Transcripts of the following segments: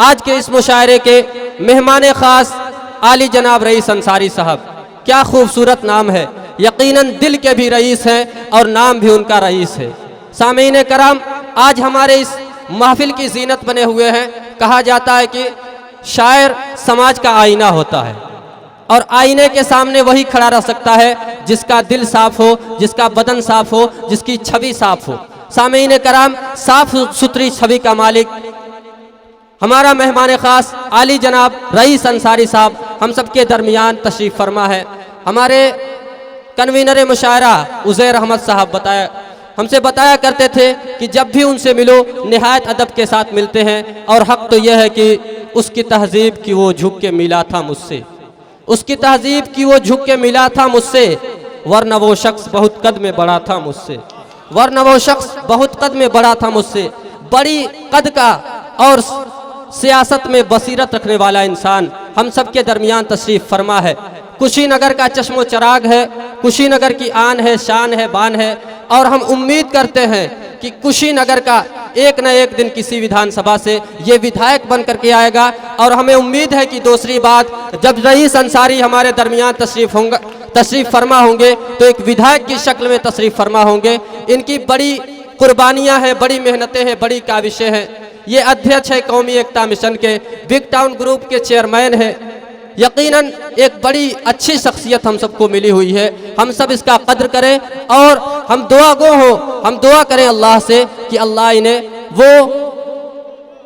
आज के इस मुशायरे के मेहमान ख़ास आली जनाब रईस अंसारी साहब। क्या खूबसूरत नाम है, यकीनन दिल के भी रईस हैं और नाम भी उनका रईस है। सामीन कराम, आज हमारे इस महफिल की जीनत बने हुए हैं। कहा जाता है कि शायर समाज का आईना होता है और आईने के सामने वही खड़ा रह सकता है जिसका दिल साफ हो, जिसका बदन साफ हो, जिसकी छवि साफ हो। सामीन कराम, साफ सुथरी छवि का मालिक हमारा मेहमान ख़ास आली जनाब रईस अंसारी साहब हम सबके दरमियान तशरीफ़ फरमा है। हमारे कन्वीनर मुशायरा उज़ैर अहमद साहब हमसे बताया करते थे कि जब भी उनसे मिलो निहायत अदब के साथ मिलते हैं, और हक़ तो यह है कि उसकी तहज़ीब की वो झुक के मिला था मुझसे, उसकी तहज़ीब की वो झुक के मिला था मुझसे, वरना वो शख्स बहुत कद में बड़ा था मुझसे, वरना वो शख्स बहुत कद में बड़ा था मुझसे। बड़ी कद का और सियासत में बसीरत रखने वाला इंसान हम सबके दरमियान तशरीफ़ फरमा है। कुशीनगर का चश्मो चराग है, कुशीनगर की आन है, शान है, बान है, और हम उम्मीद करते हैं कि कुशीनगर का एक न एक दिन किसी विधानसभा से ये विधायक बन करके आएगा। और हमें उम्मीद है कि दूसरी बात, जब रईस अंसारी हमारे दरमियान तशरीफ़ फरमा होंगे तो एक विधायक की शक्ल में तशरीफ़ फरमा होंगे। इनकी बड़ी कुर्बानियाँ हैं, बड़ी मेहनतें हैं, बड़ी काविशें हैं। ये अध्यक्ष है कौमी एकता मिशन के, बिग टाउन ग्रुप के चेयरमैन है। यकीनन एक बड़ी अच्छी शख्सियत हम सबको मिली हुई है। हम सब इसका कद्र करें और हम हम दुआ करें अल्लाह से कि अल्लाह इन्हें वो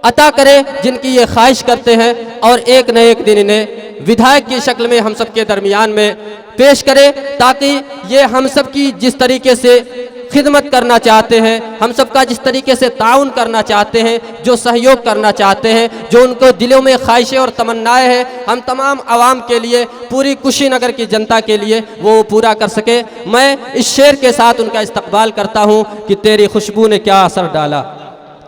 अता करे जिनकी ये ख्वाहिश करते हैं, और एक न एक दिन इन्हें विधायक की शक्ल में हम सबके दरमियान में पेश करे, ताकि ये हम सब की जिस तरीके से खिदमत करना चाहते हैं, हम सबका जिस तरीके से ताउन करना चाहते हैं, जो सहयोग करना चाहते हैं, जो उनको दिलों में ख्वाहिशें और तमन्नाएं हैं, हम तमाम आवाम के लिए, पूरी कुशीनगर की जनता के लिए वो पूरा कर सके। मैं इस शेर के साथ उनका इस्तकबाल करता हूँ कि तेरी खुशबू ने क्या असर डाला,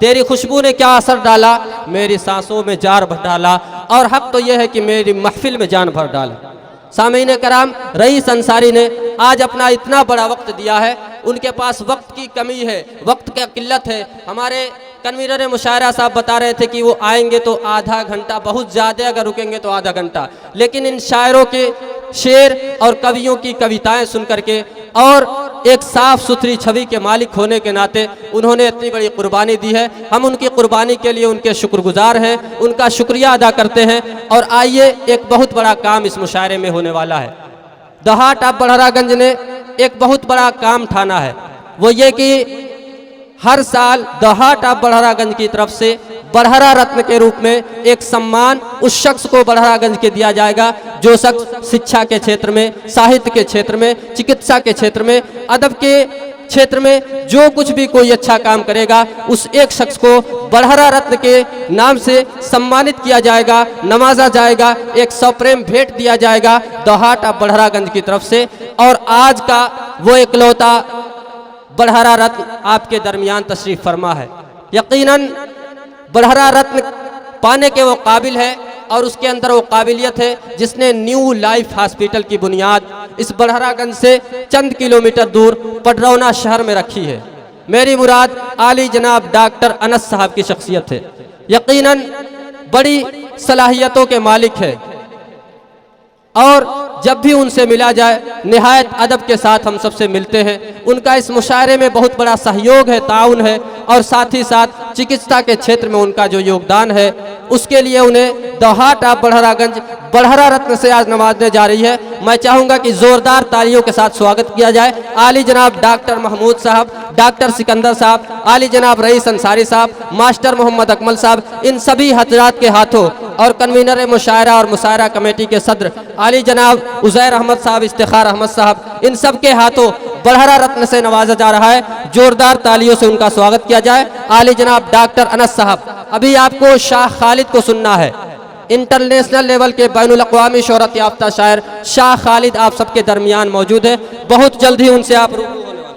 तेरी खुशबू ने क्या असर डाला, मेरी सांसों में जार भर डाला, और हक़ तो यह है कि मेरी महफिल में जान भर डाला। सामीन कराम, रईस अंसारी ने आज अपना इतना बड़ा वक्त दिया है। उनके पास वक्त की कमी है, वक्त की किल्लत है। हमारे कन्वीनर मुशायरा साहब बता रहे थे कि वो आएंगे तो आधा घंटा, बहुत ज़्यादा अगर रुकेंगे तो आधा घंटा, लेकिन इन शायरों के शेर और कवियों की कविताएं सुन करके और एक साफ़ सुथरी छवि के मालिक होने के नाते उन्होंने इतनी बड़ी कुर्बानी दी है। हम उनकी कुर्बानी के लिए उनके शुक्रगुजार हैं, उनका शुक्रिया अदा करते हैं। और आइए, एक बहुत बड़ा काम इस मुशायरे में होने वाला है। दहाट ऑफ बड़हरागंज ने एक बहुत बड़ा काम ठाना है, वो ये कि हर साल दहाट ऑफ बड़हरागंज की तरफ से बड़हरा रत्न के रूप में एक सम्मान उस शख्स को बड़हरागंज के दिया जाएगा जो शख्स शिक्षा के क्षेत्र में, साहित्य के क्षेत्र में, चिकित्सा के क्षेत्र में, अदब के क्षेत्र में जो कुछ भी कोई अच्छा काम करेगा, उस एक शख्स को बड़हरा रत्न के नाम से सम्मानित किया जाएगा, नवाजा जाएगा, एक सप्रेम भेंट दिया जाएगा दहाट ऑफ बड़हरागंज की तरफ से। और आज का वो इकलौता बड़हरा रत्न आपके दरमियान तशरीफ़ फरमा है। यकीनन बड़हरा रत्न पाने के वो काबिल है, और उसके अंदर वो काबिलियत है जिसने न्यू लाइफ हॉस्पिटल की बुनियाद इस बड़हरागंज से चंद किलोमीटर दूर पडरौना शहर में रखी है। मेरी मुराद आली जनाब डॉक्टर अनस साहब की शख्सियत है। यकीनन बड़ी सलाहियतों के मालिक है, और जब भी उनसे मिला जाए निहायत अदब के साथ हम सबसे मिलते हैं। उनका इस मुशायरे में बहुत बड़ा सहयोग है, ताउन है, और साथ ही साथ चिकित्सा के क्षेत्र में उनका जो योगदान है उसके लिए उन्हें दहाट ऑफ बड़हरागंज बड़हरा रत्न से आज नवाजने जा रही है। मैं चाहूँगा कि ज़ोरदार तालियों के साथ स्वागत किया जाए आली जनाब डॉक्टर महमूद साहब, डॉक्टर सिकंदर साहब, आली जनाब रईस अंसारी साहब, मास्टर मोहम्मद अकमल साहब, इन सभी हजरात के हाथों, और कन्वीनर मुशायरा और मुशायरा कमेटी के सदर आली जनाब उज़ैर अहमद साहब, इफ्तिखार अहमद साहब, इन सब के हाथों बड़हरा रत्न से नवाजा जा रहा है। जोरदार तालियों से उनका स्वागत किया जाए। आली जनाब डॉक्टर अनस साहब, अभी आपको शाह खालिद को सुनना है। इंटरनेशनल लेवल के बैनुल अक़वामी शोहरत याफ्ता शायर शाह खालिद आप सबके दरमियान मौजूद है। बहुत जल्द ही उनसे आप रूबरू होने वाले।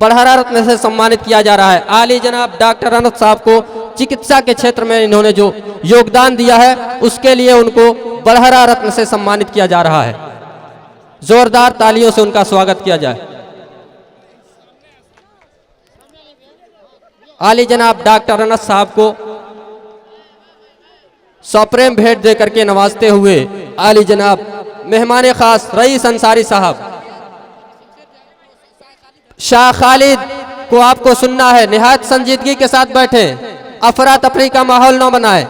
बड़हरा रत्न से सम्मानित किया जा रहा है आली जनाब डॉक्टर अनस साहब को। चिकित्सा के क्षेत्र में इन्होंने जो योगदान दिया है उसके लिए उनको बड़हरा रत्न से सम्मानित किया जा रहा है। जोरदार तालियों से उनका स्वागत किया जाए। आली जनाब डॉक्टर अनस साहब को सप्रेम भेंट दे करके नवाजते हुए आली जनाब मेहमान खास रईस अंसारी साहब। शाह खालिद को आपको सुनना है, निहायत संजीदगी के साथ बैठे, अफरा तफरी का माहौल न बनाए।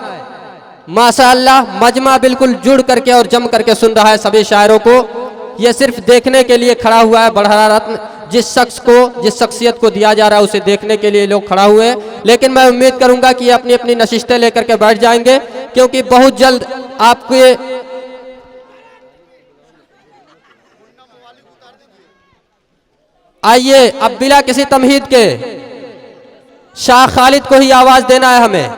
माशाअल्लाह मजमा बिल्कुल जुड़ करके और जम करके सुन रहा है सभी शायरों को। यह सिर्फ देखने के लिए खड़ा हुआ है बढ़ा रत्न, जिस शख्स को जिस शख्सियत को दिया जा रहा है उसे देखने के लिए लोग खड़ा हुए हैं। लेकिन मैं उम्मीद करूंगा कि अपनी अपनी नशिस्तें लेकर के बैठ जाएंगे, क्योंकि बहुत जल्द आपके आइए अब बिला किसी तमहीद के शाह खालिद को ही आवाज देना है हमें।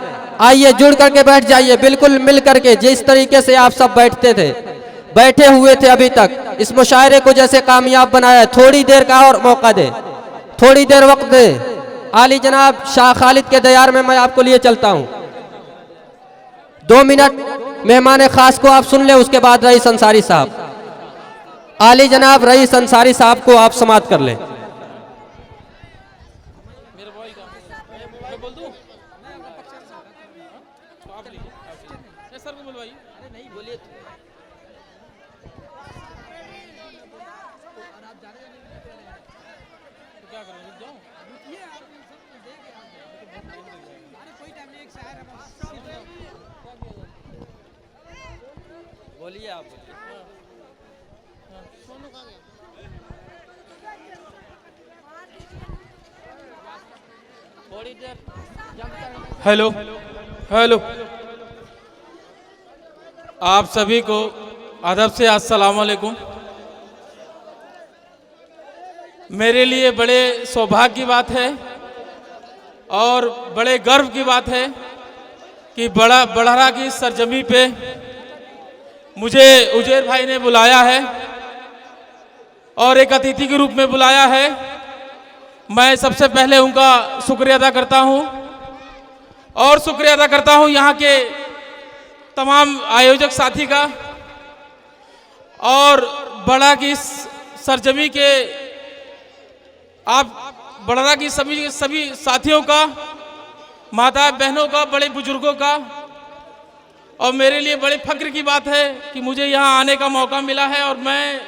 आइए जुड़ करके बैठ जाइए, बिल्कुल मिल करके, जिस तरीके से आप सब बैठे हुए थे अभी तक। इस मुशायरे को जैसे कामयाब बनाया है, थोड़ी देर का और मौका दे, थोड़ी देर वक्त दे। आली जनाब शाह खालिद के दयार में मैं आपको लिए चलता हूं। 2 मिनट मेहमान खास को आप सुन लें, उसके बाद रईस अंसारी साहब। आली जनाब रईस अंसारी साहब को आप समाप्त कर लें। बोलिए आप। थोड़ी देर। हेलो हेलो, आप सभी को अदब से अस्सलाम वालेकुम। मेरे लिए बड़े सौभाग्य की बात है और बड़े गर्व की बात है कि बड़हरा की सरजमी पे मुझे उजैर भाई ने बुलाया है और एक अतिथि के रूप में बुलाया है। मैं सबसे पहले उनका शुक्रिया अदा करता हूं और शुक्रिया अदा करता हूं यहाँ के तमाम आयोजक साथी का और बड़ा की सरजमी के आप बड़हरा की सभी साथियों का, माता बहनों का, बड़े बुजुर्गों का। और मेरे लिए बड़े फक्र की बात है कि मुझे यहाँ आने का मौका मिला है और मैं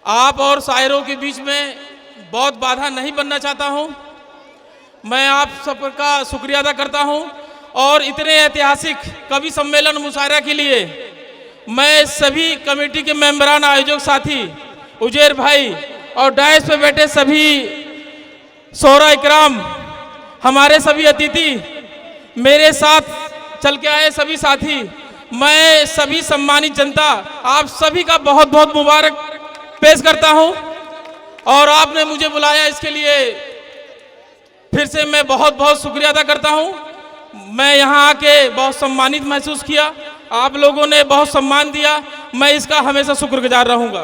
आप और शायरों के बीच में बहुत बाधा नहीं बनना चाहता हूँ। मैं आप सबका शुक्रिया अदा करता हूँ और इतने ऐतिहासिक कवि सम्मेलन मुशायरा के लिए मैं सभी कमेटी के मेंबरान, आयोजक साथी, उजैर भाई और डायस पे बैठे सभी शोरा इकराम, हमारे सभी अतिथि, मेरे साथ चल के आए सभी साथी, मैं सभी सम्मानित जनता, आप सभी का बहुत बहुत मुबारक पेश करता हूं। और आपने मुझे बुलाया, इसके लिए फिर से मैं बहुत बहुत शुक्रिया अदा करता हूं। मैं यहां आके बहुत सम्मानित महसूस किया, आप लोगों ने बहुत सम्मान दिया, मैं इसका हमेशा शुक्रगुजार रहूंगा।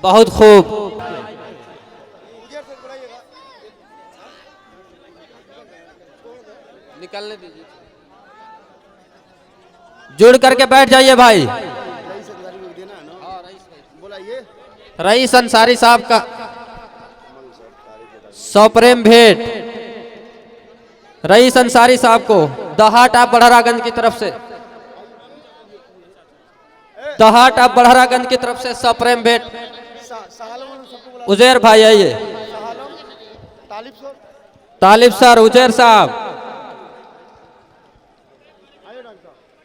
बहुत खूब। निकलने दीजिए, जुड़ करके बैठ जाइए भाई। रईस अंसारी साहब का सप्रेम भेंट रईस अंसारी साहब को दहाट आप बढ़हरागंज की तरफ से, दहाट आप बढ़हरागंज की तरफ से सप्रेम भेंट। उजैर भाई आइए, तालिब सर, उजैर साहब,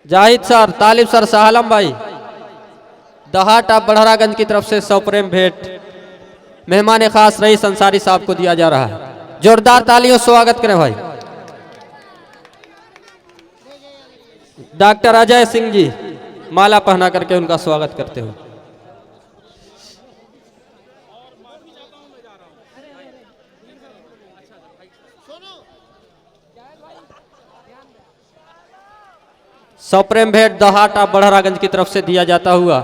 जाहिद सर, तालिब सर, साहलम भाई। दहाट आप बढ़हरागंज की तरफ से सप्रेम भेंट मेहमान खास रईस अंसारी साहब को दिया जा रहा है। जोरदार तालियों से स्वागत करें भाई। डॉक्टर अजय सिंह जी माला पहना करके उनका स्वागत करते हुए। सप्रेम भेंट दहाटा बढ़हरागंज की तरफ से दिया जाता हुआ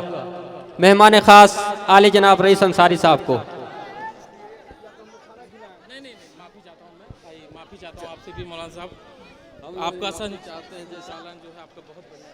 मेहमान खास आली जनाब रईस अंसारी साहब को। नहीं, माफी चाहता हूँ, मैं माफी चाहता हूँ आपसे भी मौलाना साहब। आपका सन चाहते हैं जो सालन जो है आपका बहुत बढ़िया।